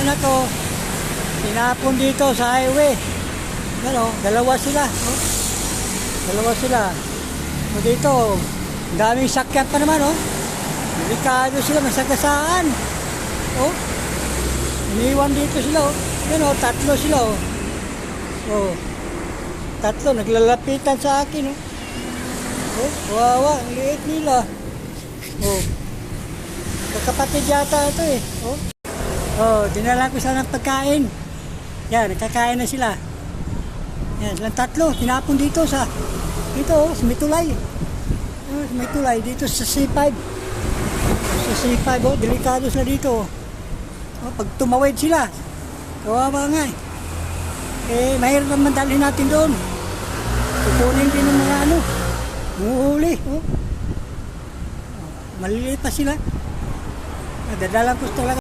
na to, tinapon dito sa highway. Ano, dalawa sila. Oh. Dalawa sila. O dito, daming sakyan pa naman, oh. Delikado sila, may sagasaan. Oh. Iniwan dito sila, oh. Yan, oh, tatlo sila, oh. Oh. Tatlo, naglalapitan sa akin, oh. Oh, wawa, ang liit nila. Oh. Kapatid yata ito, eh. Oh. Oh, dinala ko sana ng pagkain. Yan, nakakain na sila. Yan, silang tatlo, tinapon dito sa sa may tulay. Sa may tulay, dito sa C5. Sa C5, oh, delikado sila dito. Oh, pag tumawid sila, kawawa nga eh. Eh, mahirap naman dalhin natin doon. Kukunin din ng mga huhuli. Oh. Maliliit pa sila. Dadala ko talaga.